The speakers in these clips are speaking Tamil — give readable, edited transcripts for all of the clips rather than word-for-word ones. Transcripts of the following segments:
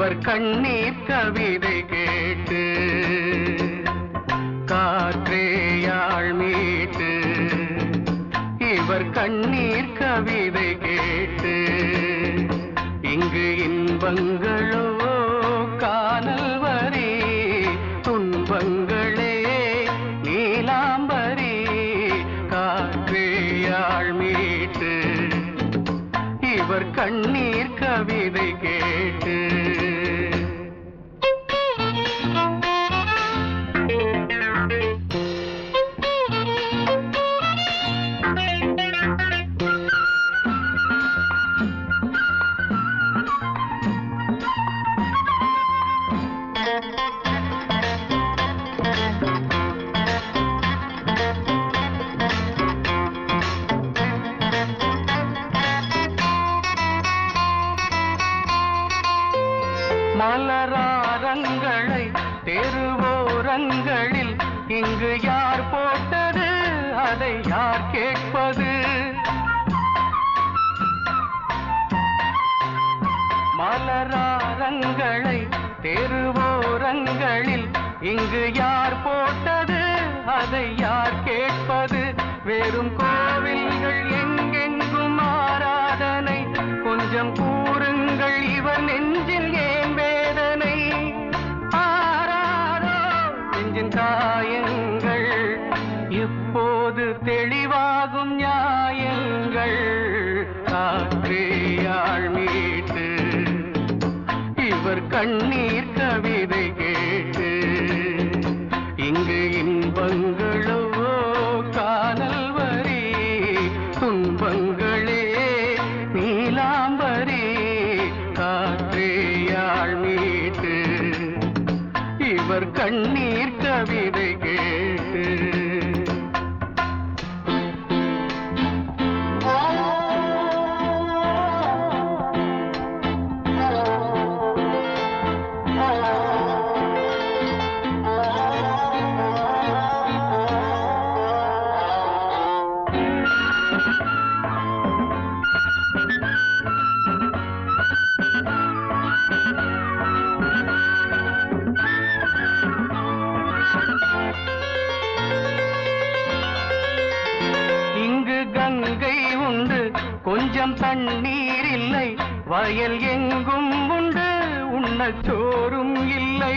இவர் கண்ணீர் கவிதை கேட்டு காற்றேயாள் மீட்டு இவர் கண்ணீர் கவிதை கேட்டு இங்கு இன்பங்களோ காணல் வரி துன்பங்களே நீலாம்பரி காற்றேயாள் மீட்டு இவர் கண்ணீர் கவிதை கேட்டு மலராரங்களை தெருவோரங்களில் இங்கு யார் போட்டது அதை யார் கேட்பது மலராரங்களை தெருவோரங்களில் இங்கு யார் போட்டது அதை யார் கேட்பது வெறும் கோவில்கள் எங்கெங்கும் ஆராதனை கொஞ்சம் கூறுங்கள் இவர் நெஞ்சில் ஏன் வேதனை ஆராரோ நெஞ்சின் காயங்கள் இப்போது தெளிவாகும் நியாயங்கள் காற்றேயாள் மீட்டு இவர் கண்ணீர் கவிதை கேட்டு இங்கு இன்பங்களோ காணல் வரி துன்பங்களே நீலாம்பரி காற்றேயாள் மீட்டு இவர் கண்ணீர் கவிதை கேட்டு கங்கை உண்டு கொஞ்சம் தண்ணீர் இல்லை வயல் எங்கும் உண்டு உண்ணச் சோறும் இல்லை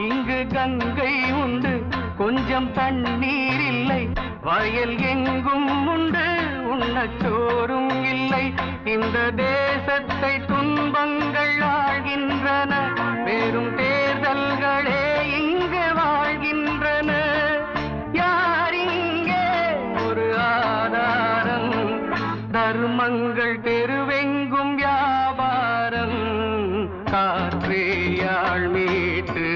இங்கு கங்கை உண்டு கொஞ்சம் தண்ணீர் இல்லை வயல் எங்கும் உண்டு உண்ணச் சோறும் இல்லை இந்த தேசத்தை துன்பங்கள் ஆழ்கின்றன வெறும் தேர்தல்களே இங்கு வாழ்கின்றன யார் இங்கே ஒரு ஆதாரம் தர்மங்கள் தெருவெங்கும் வியாபாரம் காற்றேயாள் மீட்டு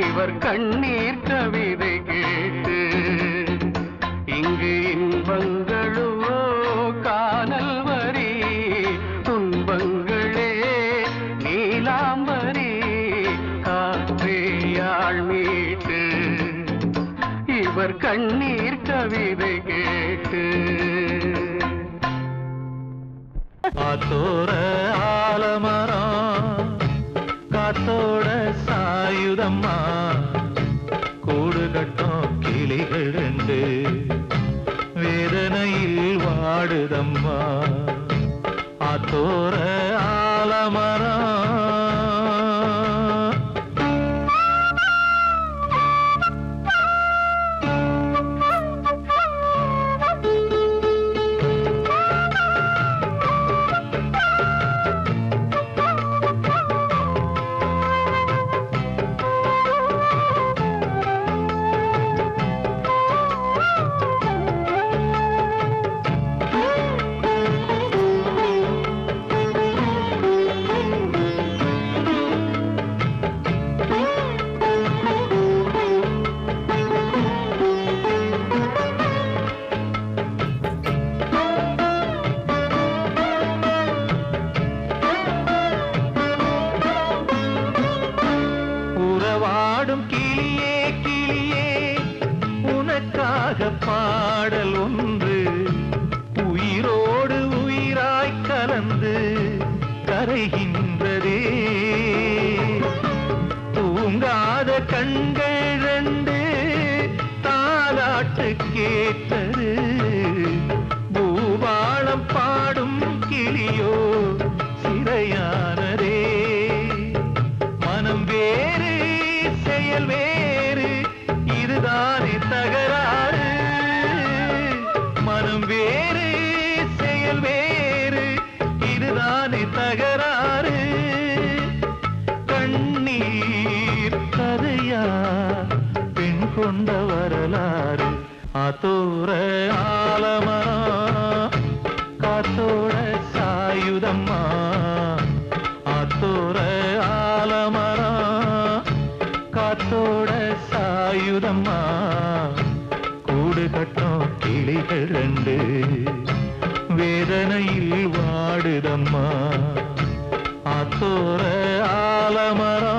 இவர் கண்ணீர் கவிதை கேட்டு இங்கு இன்பங்களோ காணல் வரி துன்பங்களே நீலாம்பரி காற்றேயாள் மீட்டு இவர் கண்ணீர் கவிதை கேட்டு காத்தோர ஆலமரம் காத்தோட சாயுதம்மா கூடு கட்டும் கிளிகள் ரெண்டு வேதனையில் வாடுதம்மா ஆத்தோர ஆலமரம் பாரதி தூங்காத கண்கள் ரெண்டு தாலாட்டு கேட்டது பூபாளம் பாடும் கிளியோ சிறையானதே மனம் வேறு செயல் வேறு இதுதானே தகராறு மனம் வேறு செயல் வேறு இதுதானே தகராறு கண்ணீர் கதையா பெண் கொண்ட வரலாறு ஆத்தோர ஆலமரம் காத்தோட சாயுதம்மா ஆத்தோர ஆலமரம் காத்தோட சாயுதம்மா கூடு கட்டும் கிளிகள் ரெண்டு வேதனையில் வாடுதம்மா ஆத்தோர ஆலமரம்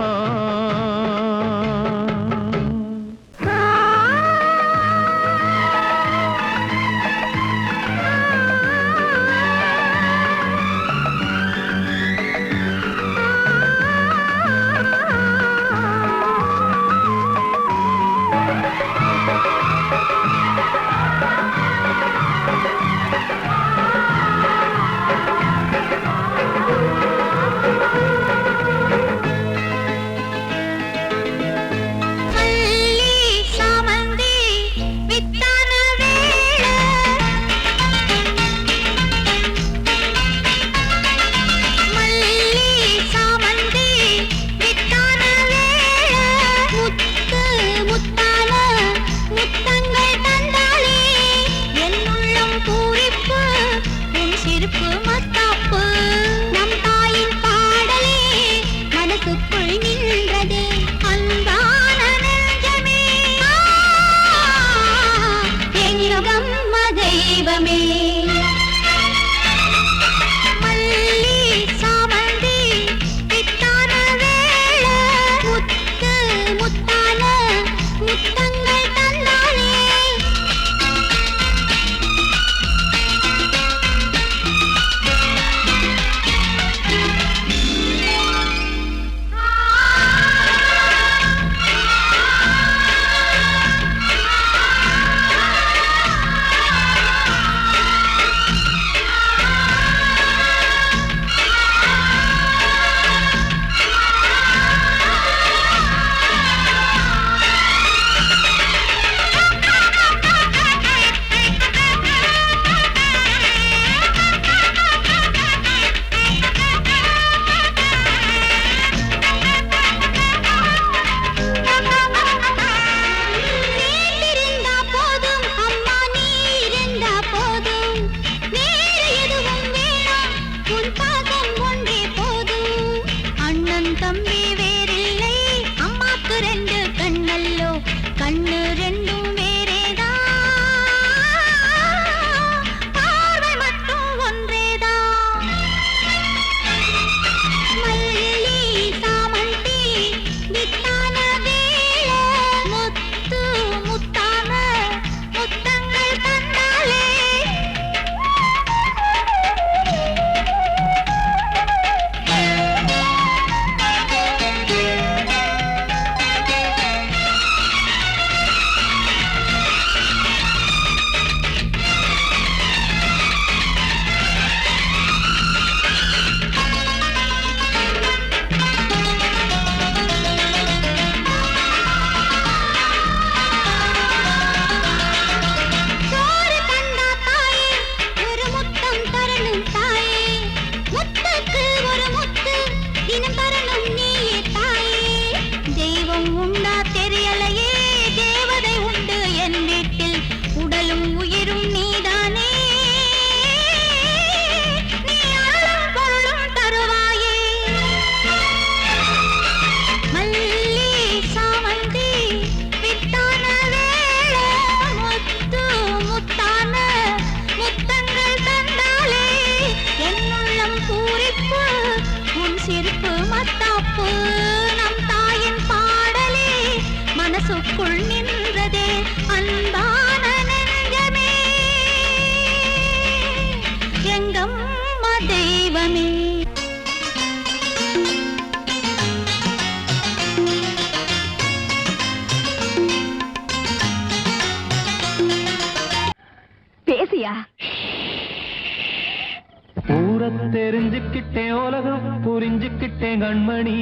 ஊர தெரிஞ்சுக்கிட்டேன் உலகம் புரிஞ்சுக்கிட்டேன் கண்மணி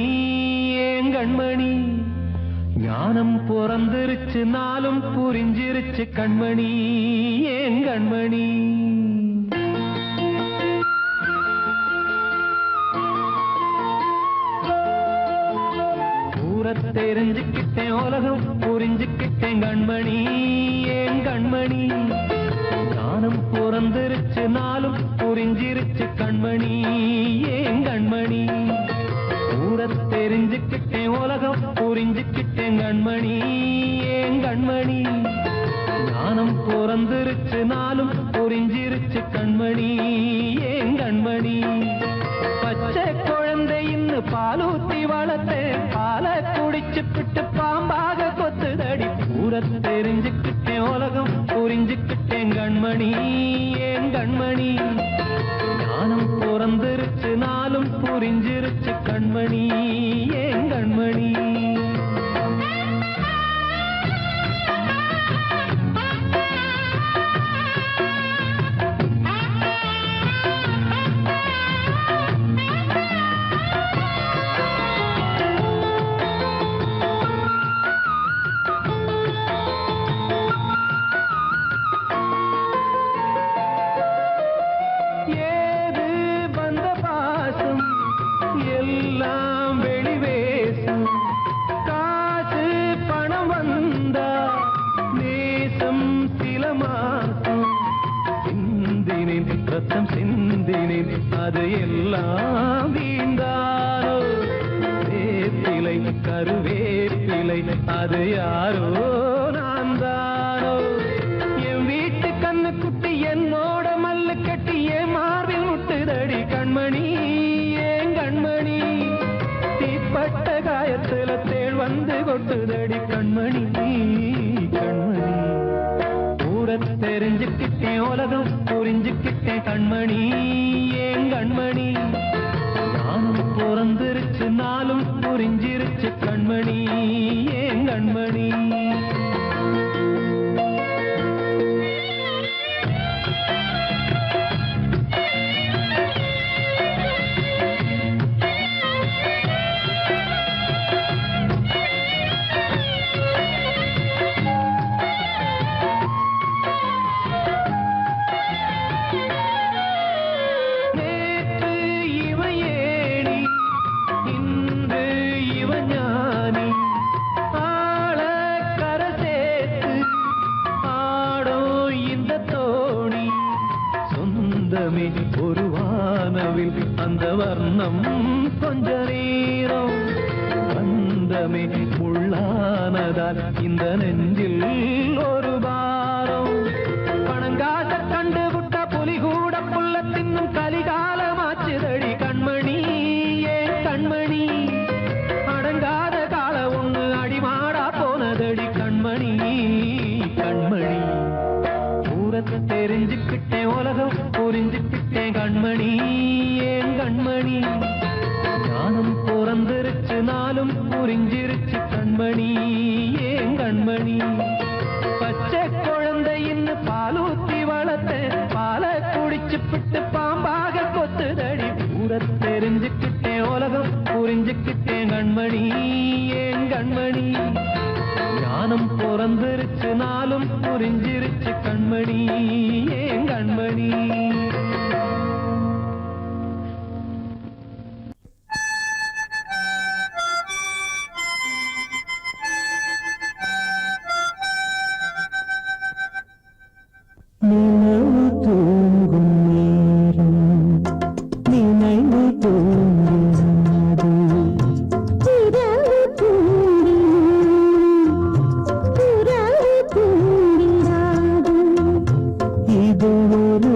ஏன் கண்மணி ஞானம் பிறந்திருச்சு நாளும் புரிஞ்சிருச்சு கண்மணி ஏன் கண்மணி ஊர தெரிஞ்சுக்கிட்டேன் உலகம் புரிஞ்சுக்கிட்டேன் கண்மணி ஏன் கண்மணி ஞானம் பிறந்திருச்சு நாளும் புரிஞ்சிருச்சு கண்மணி ஏன் கண்மணி ஊர தெரிஞ்சுக்கிட்டேன் உலகம் புரிஞ்சுக்கிட்டேன் கண்மணி ஏன் கண்மணி ஞானம் பிறந்திருச்சு நாளும் புரிஞ்சிருச்சு கண்மணி ஏன் கண்மணி பச்சை குழந்தை இன்னும் பாலூத்தி வளர்த்தேன் பாலை குடிச்சு பிட்டு பாம்பாக கொத்துதடி ஊர தெரிஞ்சுக்கிட்டேன் உலகம் புரிஞ்சுக்கிட்டேன் கண்மணி ஏன் கண்மணி ஞானம் பிறந்திருச்சு நாளும் புரிஞ்சிருச்சு கண்மணி ஏன் கண்மணி ரத்தம் சிந்தினேன் அது எல்லாம் வீண்டாரோ வேப்பிலை கருவேப்பிலை அது யாரோ நான் தானோ என் வீட்டு கண்ணு குட்டி என்னோட மல்லு கட்டி என் மார்பில் முட்டுதடி கண்மணி ஏன் கண்மணி தீப்பட்ட காயத்துல தேள் வந்து கொட்டுதடி கண்மணி கண்மணி தெரிஞ்சுக்கிட்டேன் உலகம் புரிஞ்சுக்கிட்டேன் கண்மணி ஏன் கண்மணி ஞானம் பிறந்திருச்சு நாளும் புரிஞ்சிருச்சு கண்மணி ஏன் கண்மணி ஒரு வானவில் அந்த வர்ணம் கொஞ்ச நேரம் வந்தமே உள்ளானதால் இந்த நெஞ்சில் ஒரு பாரம் பணங்காச கண்டு விட்ட புலி கூட புல்ல தின்னும் கலிகாலமாச்சுதடி கண்மணி ஏன் கண்மணி அடங்காத கால ஒண்ணு அடிமாடா போனதடி கண்மணி கண்மணி தெரிஞ்சுக்கிட்டேன் உலகம் புரிஞ்சுக்கிட்டேன் கண்மணி ஏன் கண்மணி ஞானம் பிறந்திருச்சு நாளும் புரிஞ்சிருச்சு கண்மணி ஏன் கண்மணி பச்சை குழந்தை இன்னும் பாலூத்தி வளர்த்தேன் பாலை குடிச்சு பிட்டு பாம்பாக கொத்துதடி ஊர தெரிஞ்சுக்கிட்டேன் உலகம் புரிஞ்சுக்கிட்டேன் கண்மணி ஏன் கண்மணி ஞானம் பிறந்திருச்சு நாளும் புரிஞ்சிருச்சு கண்மணி ஏன் கண்மணி நினைவு தூங்கும் நேரம் நினைவு தூங்காது இரவு தூங்கி புறவு தூங்கிடாது இது ஒரு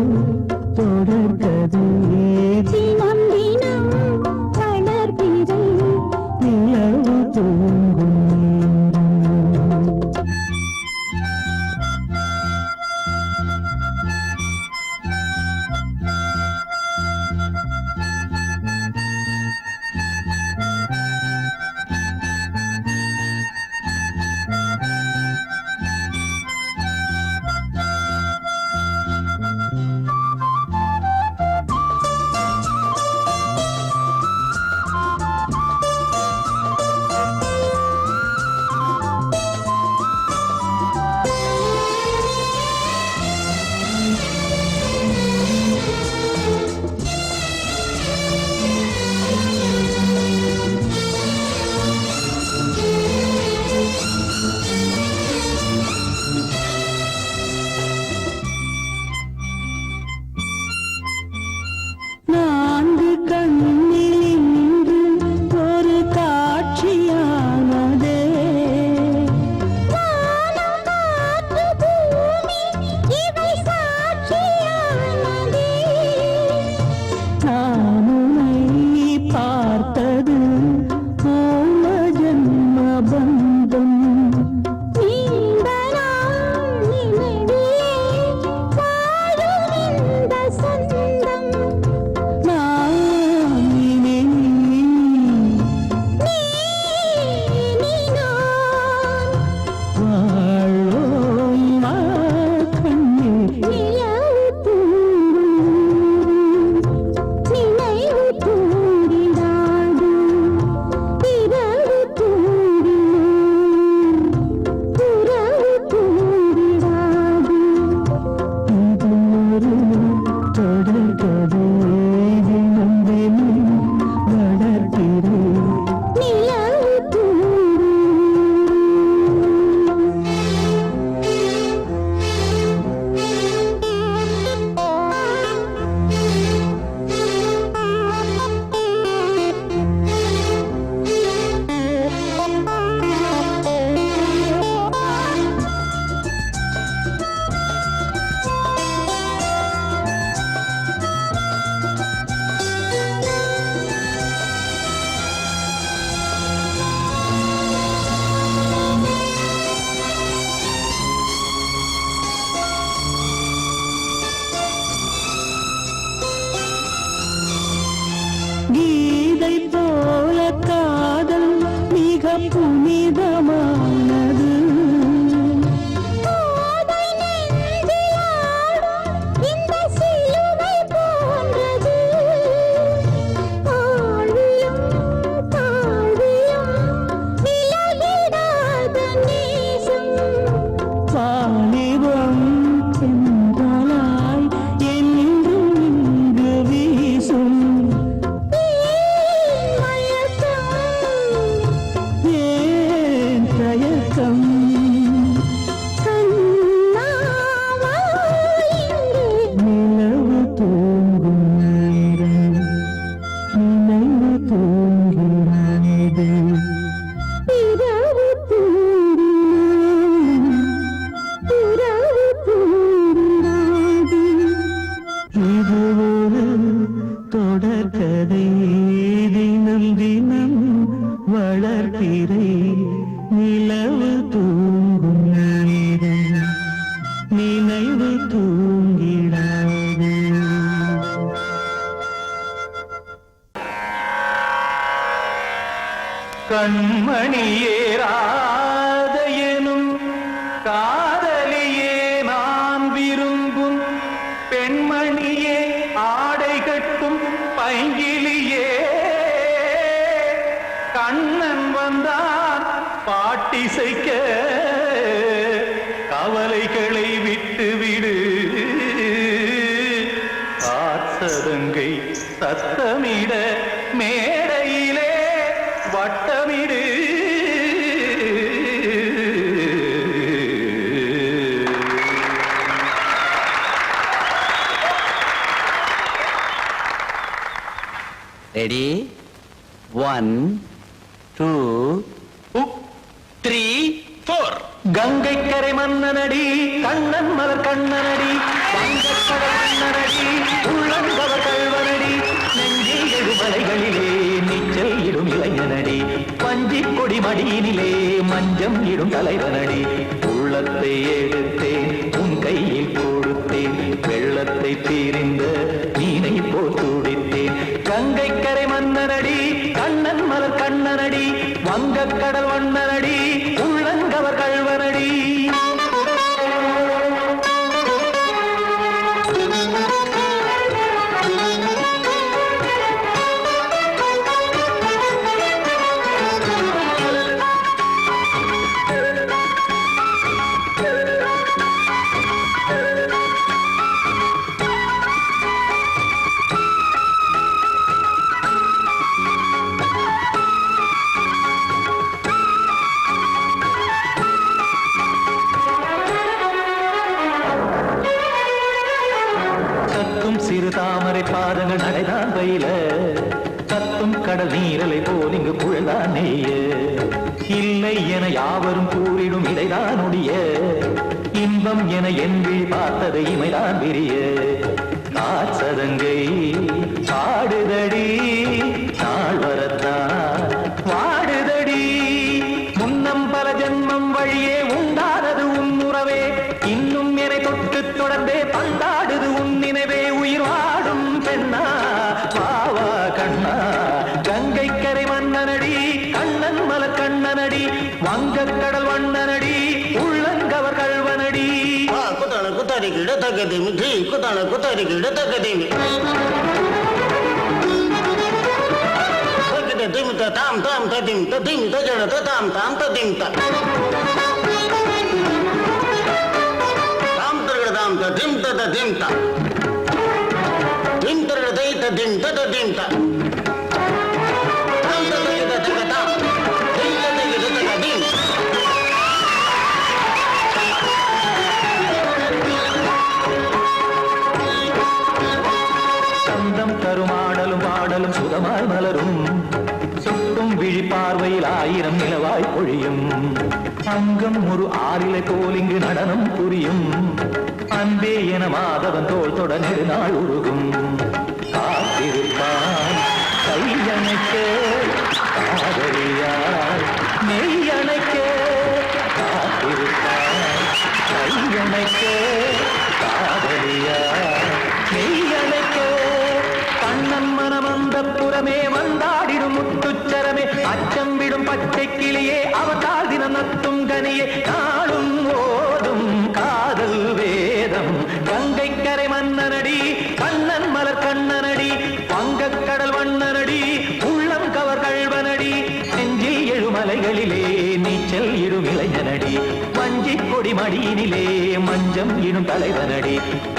புனிதமானது. வாலிபம் சென்றாய் என்றும் இங்கு வீசும் ஏன் தயக்கம் நிலவு தூங்கும் நேரம் நினைவு தூங்கிறானது. இது ஒரு தொடர்கதை தினம் தினம் வளர்ப்பிறை நிலவு தூங்கும் நேரம் நினைவு தூங்கிடாது. கண்மணியேராத எனும் காதலியே நான் விரும்பும் பெண்மணியே ஆடை கட்டும் பைங்கிலியே கண்ணன் வந்தான் பாட்டிசைக்க கவலைகளை விட்டுவிடு காற்சதங்கை சத்தமிட மேடையிலே வட்டமிடு. ரெடி 1 2 3 4. கங்கை கரை மன்னனடி கண்ணன் மலர் கண்ணனடி வங்கக்கடல் மன்னனடி உள்ளங்கவர் கல்வனடி நெஞ்சில் எழுமலைகளிலே நீச்சல் இடும் இளைஞனடி பஞ்சி கொடி மடியினிலே மஞ்சம் இடும் தலைவனடி. உள்ளத்தை எடுத்தேன் உன் கையில் கொடுத்தேன் வெள்ளத்தை தீரிந்த மீனை போல் துடித்தேன். கங்கை கரை மன்னனடி கண்ணன் மலர் கண்ணனடி வங்கக்கடல் வண்ணனடி உள்ளங்கவர் கல்வனடி. சிறு தாமரை பாதங்கள் நடைதான் பயில கத்தும் கடல் நீரலை போல் இங்கு புழல்தான் நெய்ய இல்லை என யாவரும் கூறிடும் இடைதான் ஒடிய இன்பம் என என்பி பார்த்தது இமைதான் விரிய காற்சதங்கை பாடுதடி நாள் வரத்தான் வாடுதடி முன்னம் பல ஜென்மம் வழியே உண்டானது உன் உறவே இன்னும் என்னை தொட்டு தொடர்ந்தே பந்தாடுது உன் நினைவே உயிர் வாடும் பெண்ணா வாவா கண்ணா. கங்கை கரை மன்னனடி கண்ணன் மலர் கண்ணனடி வங்கக்கடல் வண்ணனடி உள்ளங்கவர் கல்வனடி. குத்தான குத்தாரி கிட தகதிமி தி குத்தான குத்தாரி கிட தகதிமி தகத திம் த தாம் தாம் ததிம் ததிம் தஜட த தாம் தாம் ததிம் த தாம் தரட தாம் ததிம் த ததிம் த திம் தரட தை ததிம் த ததிம் த தாம் தரட த தக தாம் திம் த தக த ததிம். சந்தம் தருமாடலும் பாடலும் சுகமாய் மலரும் சுட்டும் விழி பார்வையில் ஆயிரம் நிலவாய் பொழியும் அங்கம் ஒரு ஆறிலை போல் இங்கு நடனம் புரியும் அன்பே என மாதவன் தோல் தொட நெடுநாள் உருகும் காத்திருப்பான் கையணைக்க காதலியார் மெய்யணைக்க காத்திருப்பான் கையணைக்க காதலியார் மெய்யணைக்க கண்ணன் மனமந்த புறமே வந்தாடிடும் முத்துச்சரமே அச்சம் தஞ்சம் விடும் பச்சை கிளியே அவதால் தினம் நத்தும் கனியே நாளும் ஓதும் காதல் வேதம் கங்கை கரை மன்னனடி கண்ணன் மலர் கண்ணனடி வங்கக்கடல் வண்ணனடி உள்ளம் கவர் கழ்வனடி நெஞ்சில் எழுமலைகளிலே நீச்சல் இடும் இளைஞனடி வஞ்சி கொடி மடியினிலே மஞ்சம் இடும் தலைவனடி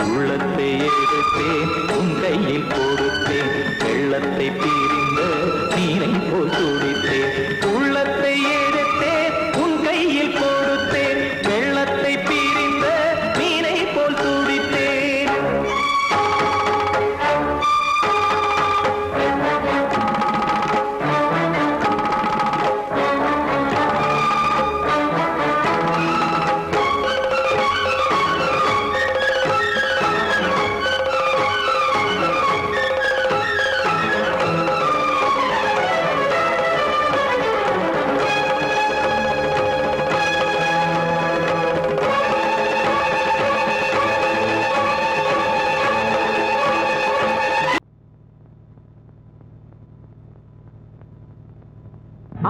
உள்ளத்தை எடுத்தேன் உன் கையில் கொடுத்தேன் வெள்ளத்தை பீரிந்த நீரை போல் துடித்தேன் உள்ளத்தை எடுத்தேன் உன் கையில் கொடுத்தேன் வெள்ளத்தை பீரிந்த நீரை போல் துடித்தேன்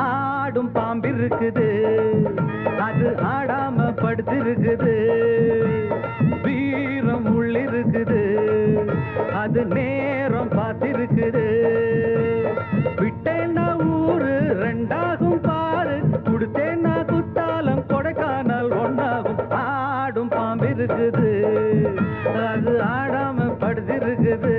ஆடும் பாம்பிருக்குது அது ஆடாம படுத்திருக்குது வீரம் உள்ளிருக்குது அது நேரம் பார்த்திருக்குது விட்டேன்னா ஊரு ரெண்டாகும் பாரு கொடுத்தேன்னா குத்தாலம் கொடைக்கானல் ஒன்னாகும் ஆடும் பாம்பிருக்குது அது ஆடாம படுத்திருக்குது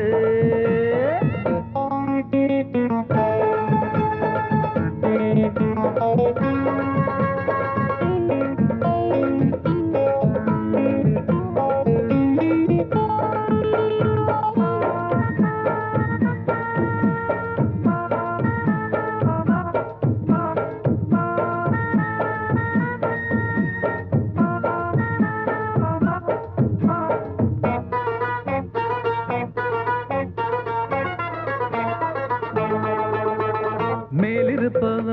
மேலிருப்பவ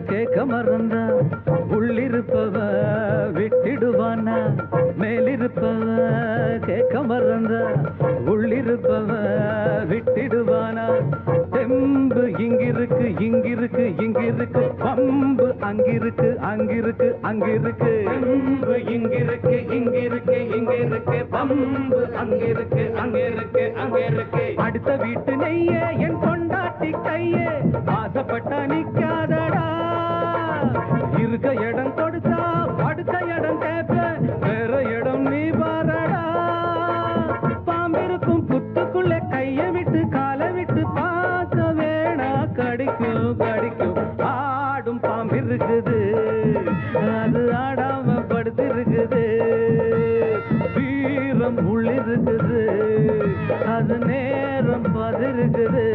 கேட்க மறந்தா உள்ளிருப்பவ விட்டிடுவானா மேலிருப்பவ கேட்க மறந்தா உள்ளிருப்பவ விட்டிடுவானா தெம்பு இங்கிருக்கு இங்கிருக்கு இங்கிருக்கு பம்பு அங்கிருக்கு அங்கிருக்கு அங்கிருக்கு தெம்பு இங்கிருக்கு இங்கிருக்கு இங்கிருக்கு பம்பு அங்கிருக்கு அங்கிருக்கு அங்கிருக்கு அடுத்த வீட்டு நெய்ய என் கொண்டாட்டி கையே ஆசைப்பட்ட நிக்காதடா இருக்க இடம் கொடுத்தா படுத்த இடம் கேட்ப வேற இடம் நீ பாரடா பாம்பிருக்கும் புத்துக்குள்ள கைய விட்டு காலை விட்டு பார்க்க வேணா கடிக்கும் கடிக்கும் ஆடும் பாம்பிருக்குது அது ஆடாம படுத்திருக்குது வீரம் உள்ளிருக்குது அது நேரம் பதிருக்குது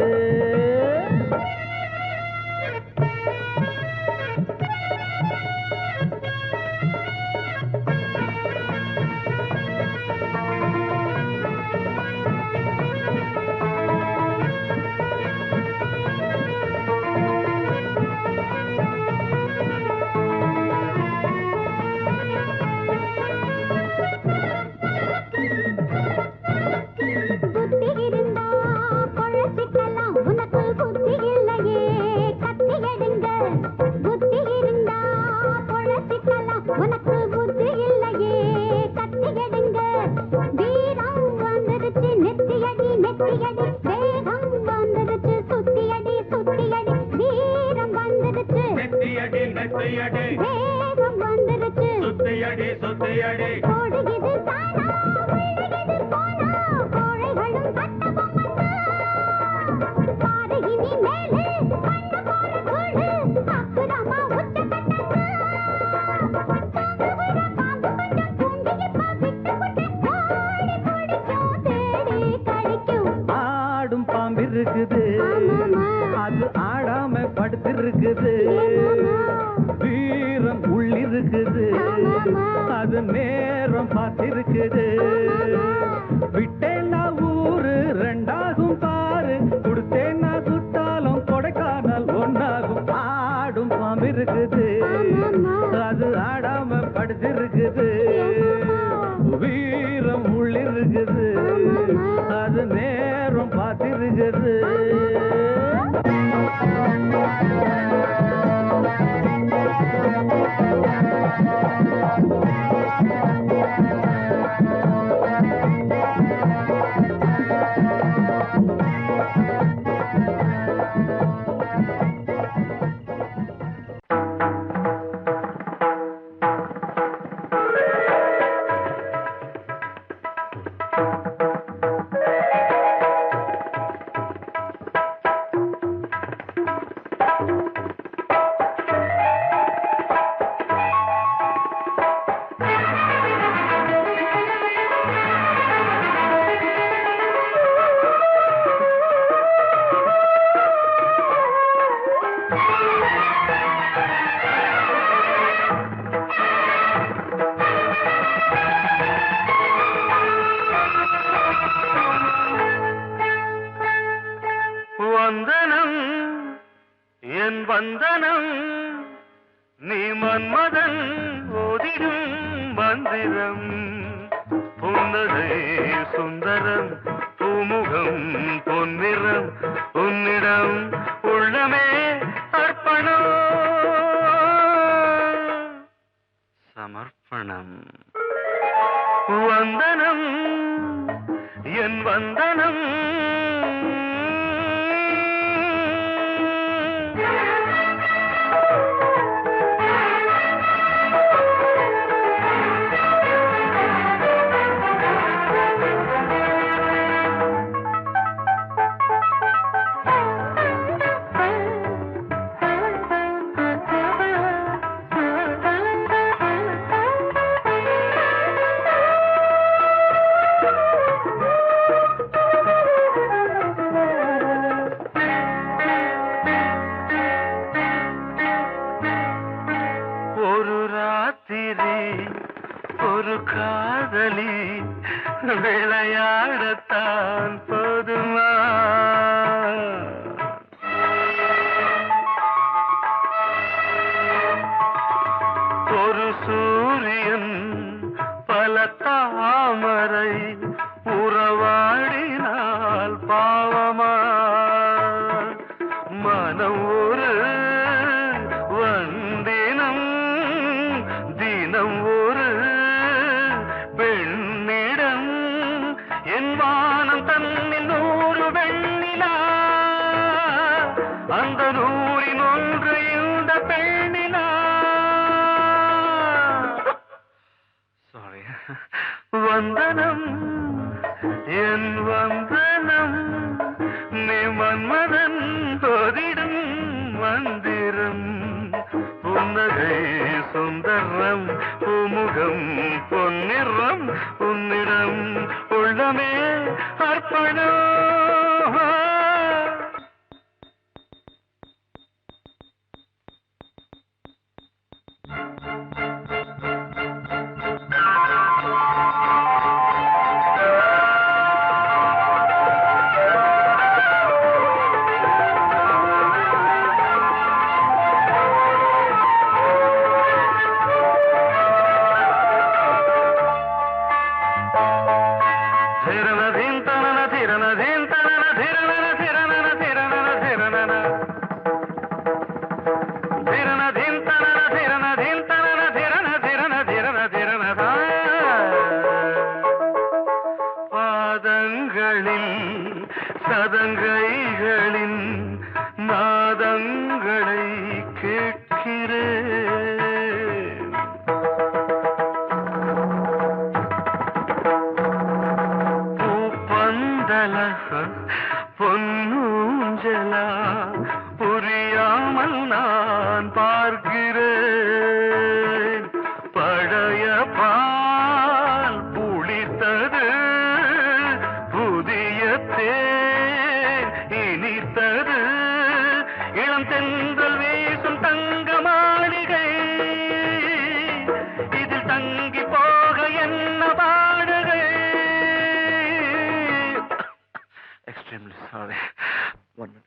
அது ஆடாம படுத்திருக்குது வீரம் உள்ளிருக்குது அது நேரம் பார்த்திருக்குது விட்டேன்னா ஊரு ரெண்டாகும் பாரு கொடுத்தேன்னா குத்தாலம் கொடைக்கானல் ஒன்னாகும் ஆடும் பாம்பு இருக்குது அது ஆடாம படுத்திருக்குது வீரம் உள்ளிருக்குது அது நேரம் பார்த்திருக்குது நீ மன்மதன் ஓதிடும் மந்திரம் புன்னகை சுந்தரம் பூமுகம் பொன்னிறம் உன்னிடம் உள்ளமே அர்ப்பணம் சமர்ப்பணம் வந்தனம் என் வந்தனம் ஒரு காதலி விளையாடத்தான் போதுமா ஒரு சூரியன் பல தாமரை உறவாடினால் பாவமா மனம் ஒரு வந்தினம் தினம் ஒரு பெண்ணிடம் என் வானம் தன்னில் 100 வெண்ணிலா அந்த 100ன் ஒன்று இந்த பெண்ணிலா சாரி வந்தனம் என் வந்தனம் நீ மன்மதன் ஓதிடும் மந்திரம் புன்னகை சுந்தரம் பூமுகம் பொன்னிறம் உன்னிடம் உள்ளமே அர்ப்பணம் சதங்கைகளின் நாதங்களை கேட்கிறேன் பூப்பந்தல பொன்னூஞ்சலா புரியாமல் நான் பார்க்கிறேன் பழைய பால் புளித்தது புதிய இனித்தது இளம் தென்றல் வீசும் தங்க மாளிகை இதில் தங்கி போக என்ன பாடுகை எக்ஸ்ட்ரீம்லி சாரி 1 minute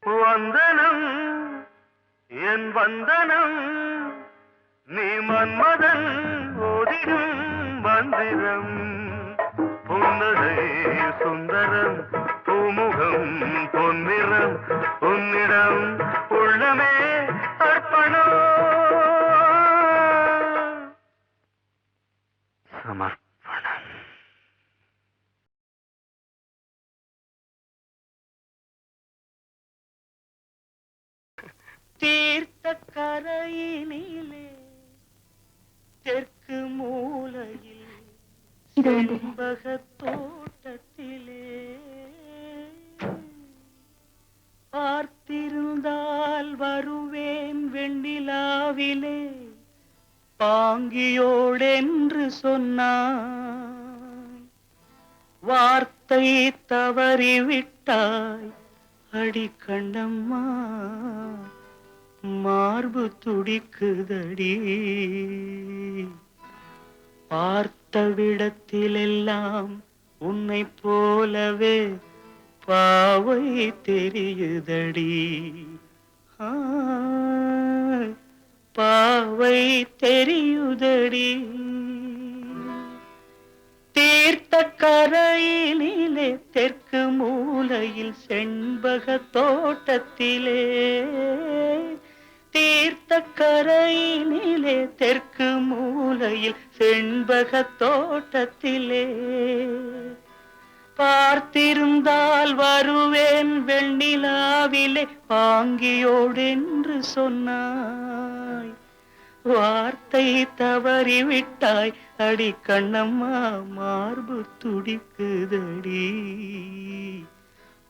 வந்தனம் என் வந்தனம் நீ மன்மதன் ஓதிடும் மந்திரம் புன்னகை சுந்தரம் பூமுகம் பொன்னிறம் உன்னிடம் உள்ளமே அர்ப்பணம் சமர்ப்பணம் தீர்த்த கரையினிலே தெற்கு மூலையில் செண்பகத் தோட்டத்திலே பார்த்திருந்தால் வருவேன் வெண்ணிலாவிலே பாங்கியோடென்று சொன்னாய் வார்த்தை தவறிவிட்டாய் அடி கண்ணம்மா மார்பு துடிக்குதடி பார்த்த விடத்திலெல்லாம் உன்னை போலவே பாவை தெரியுதடி. ஆ, பாவை தெரியுதடி. தீர்த்த கரையிலே தெற்கு மூலையில் செண்பக தோட்டத்திலே, தீர்த்த கரையிலே தெற்கு மூலையில் செண்பக தோட்டத்திலே, பார்த்திருந்தால் வருவேன் வெண்ணிலாவிலே பாங்கியோடென்று சொன்னாய். வார்த்தை தவறிவிட்டாய் அடி கண்ணம்மா, மார்பு துடிக்குதடி.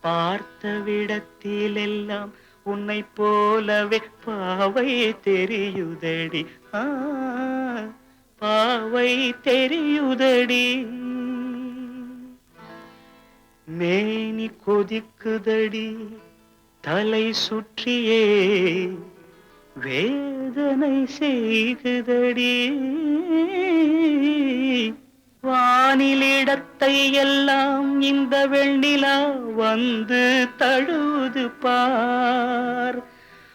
பார்த்த விடத்திலெல்லாம் உன்னை போலவே பாவை தெரியுதடி. ஆ, பாவை தெரியுதடி. மேனி கொதிக்குதடி தலை சுற்றியே, வேதனை செய்குதடி. வானிலிடத்தை எல்லாம் இந்த வெண்ணிலா வந்து தழுவுது பார்.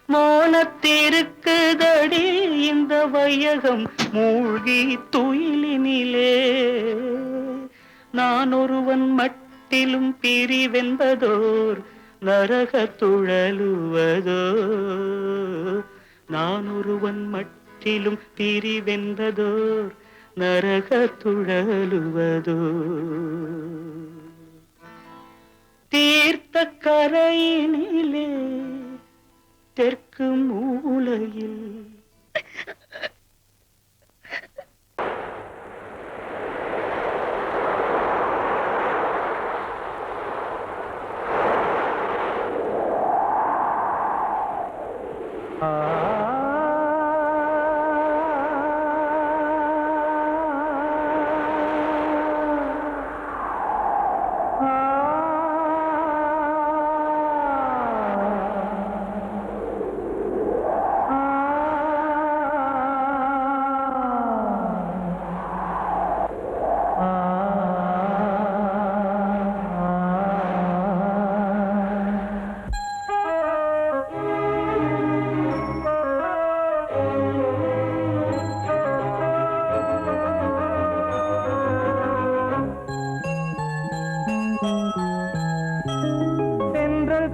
மோனத்திருக்குதடி இந்த வையகம் மூழ்கி துயிலினிலே. நான் ஒருவன் மட்டிலும் பிரிவென்பதோர் நரக துழலுவதோ. நான் ஒருவன் மட்டிலும் பிரிவென்பதோர் நரக துழலுவதோ. தீர்த்த கரையினிலே தெற்கு மூலையில்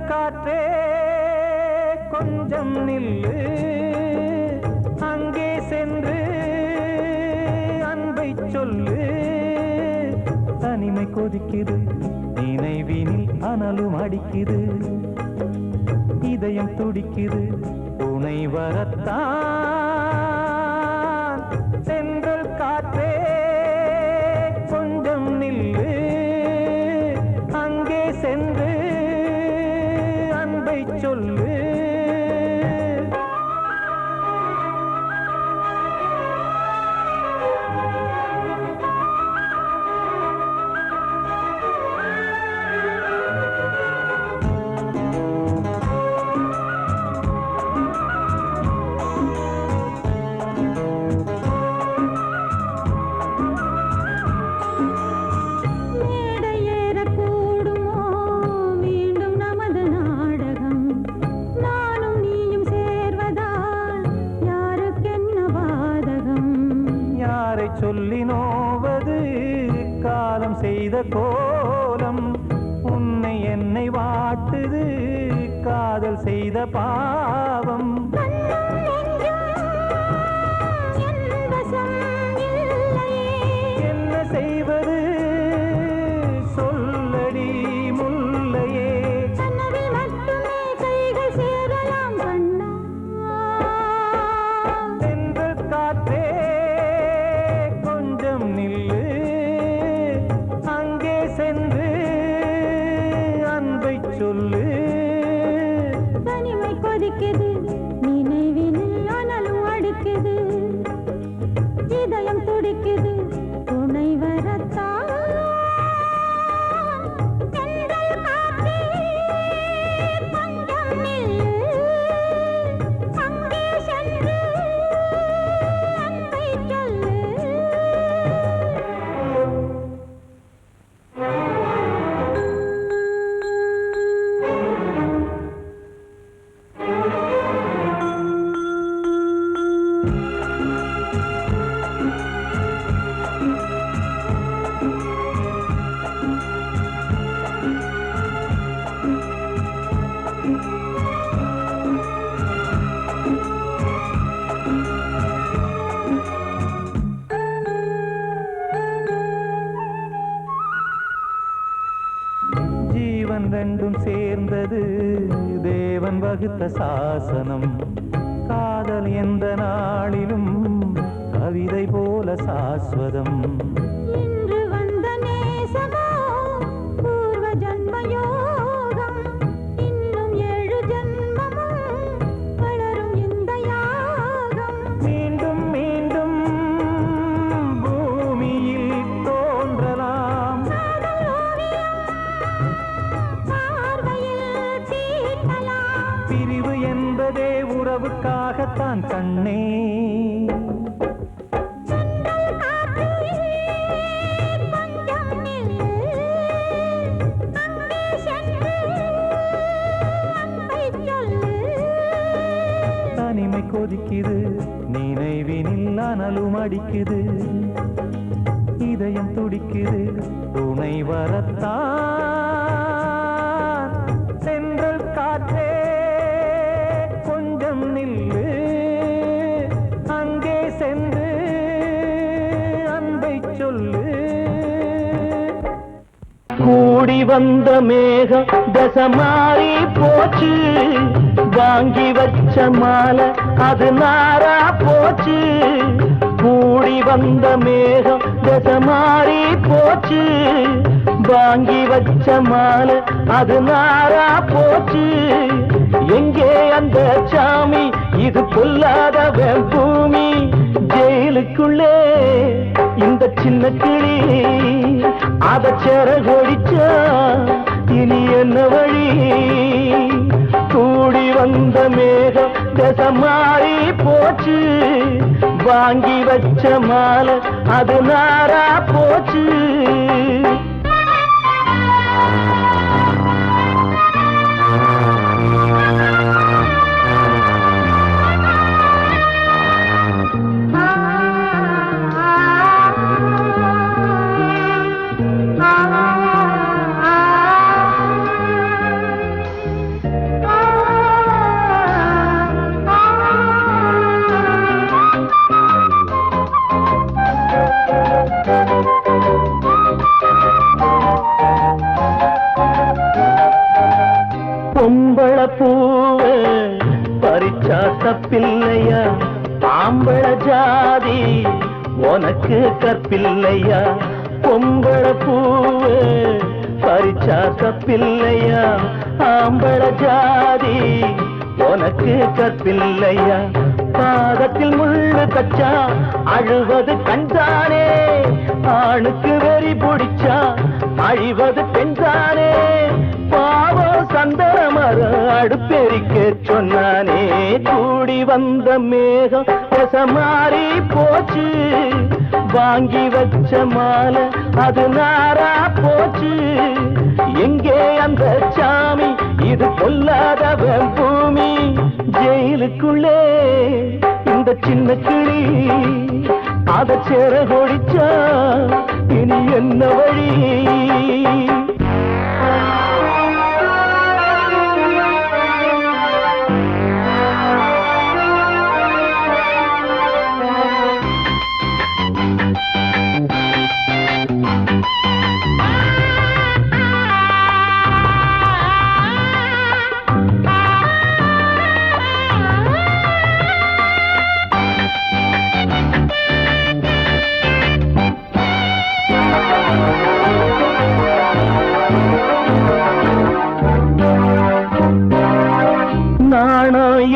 காற்றே கொஞ்சம் நில்லு, அங்கே சென்று அன்பை சொல்லு. தனிமை கொதிக்குது நினைவினில் அனலும் அடிக்குது, இதயம் துடிக்குது துணை வரத்தான். சென்றல் காற்றே கொஞ்சம் நில்லு, அங்கே சென்று அன்பை சொல்லு. சொல்லி நோவது காலம் செய்த கோலம், உன்னை என்னை வாட்டுது காதல் செய்த பாவம். என்ன செய்வது சொல்லடி முல்லையே. சென்றல் காற்றே நில்லு, அங்கே சென்று அன்பை சொல்லு. தனிமை கொதிக்குது நீ வகுத்த சாசனம் காதல் எந்த நாளிலும் கவிதை போல சாஸ்வதம் இன்று வந்த நேசமோ பூர்வ ஜன்ம யோகம் இன்னும் 7 ஜன்மமும் வளரும் இந்த யாகம் மீண்டும் மீண்டும் பூமியில் தோன்றலாம் பார்வையில் தீட்டலாம் பிரிவு என்பதே உறவுக்காகத்தான் கண்ணே தனிமை கொதிக்குது நினைவினில் அனலும் அடிக்குது இதயம் துடிக்குது துணை வரத்தான் சென்றல் காற்றே கொஞ்சம் நில்லு அங்கே சென்று அன்பை சொல்லு கூடி வந்த மேகம் தசை மாறி போச்சு வாங்கி வச்ச மாலை அது நாரா போச்சு கூடி வந்த மேகம் தசை மாறி போச்சு வாங்கி வச்ச மாலை அது நாரா போச்சு எங்கே அந்த சாமி இது பொல்லாதவன் பூமி ஜெயிலுக்குள்ளே இந்த சின்ன கிளி அத செரகொடிச்சா இனி என்ன வழி கூடி வந்த மேகம் தசை மாறி போச்சு வாங்கி வச்ச மாலை அது நாரா போச்சு பொம்பள பூவ பறிச்சா தப்பில்லையா ஆம்பள ஜாதி உனக்கு கற்பில்லையா பொம்பள பூவ பறிச்சா தப்பில்லையா ஆம்பள ஜாதி உனக்கு கற்பில்லையா பாதத்தில் முள்ளு தச்சா அழுவது கண்தானே ஆணுக்கு வெறி பிடிச்சா அழிவது பெண்தானே பாவம் சந்தன மரம் அடுப்பெரிக்க சொன்னானே கூடி வந்த மேகம் தசை மாறி போச்சு வாங்கி வச்ச மாலை அது நாரா போச்சு எங்கே அந்த சாமி இது பொல்லாதவன் பூமி ஜெயிலுக்குள்ளே இந்த சின்ன கிளி அத செரகொடிச்சா இனி என்ன வழி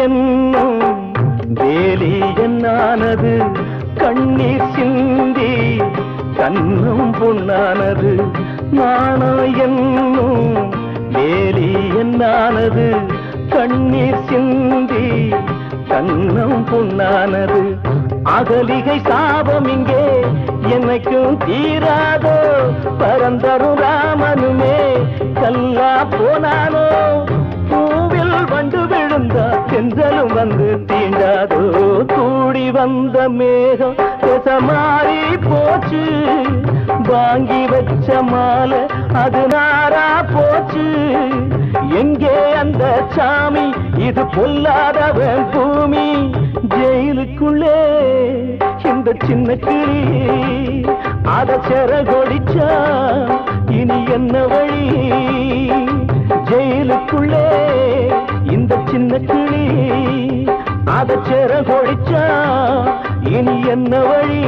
என்னும் வேலி என்னானது கண்ணீர் சிந்தி கண்ணும் பொன்னானது நாணம் என்னும் வேலி என்னானது கண்ணீர் சிந்தி கண்ணும் பொன்னானது அகலிகை சாபம் இங்கே என்னைக்கும் தீராதோ பரந்தரும் ராமனுமே கல்லா போனானோ பூவில் வண்டு விழுந்தா சென்றலும் வந்து தீண்டாதோ கூடி வந்த மேகம் தசை மாறி போச்சு வாங்கி வச்ச மாலை அது நாரா போச்சு எங்கே அந்த சாமி இது பொல்லாதவன் பூமி ஜெயிலுக்குள்ளே இந்த சின்ன கிளி அத செரகொடிச்சா இனி என்ன வழி ஜெயிலுக்குள்ளே இந்த சின்ன கிளி அத சேர கொடிச்சா இனி என்ன வழி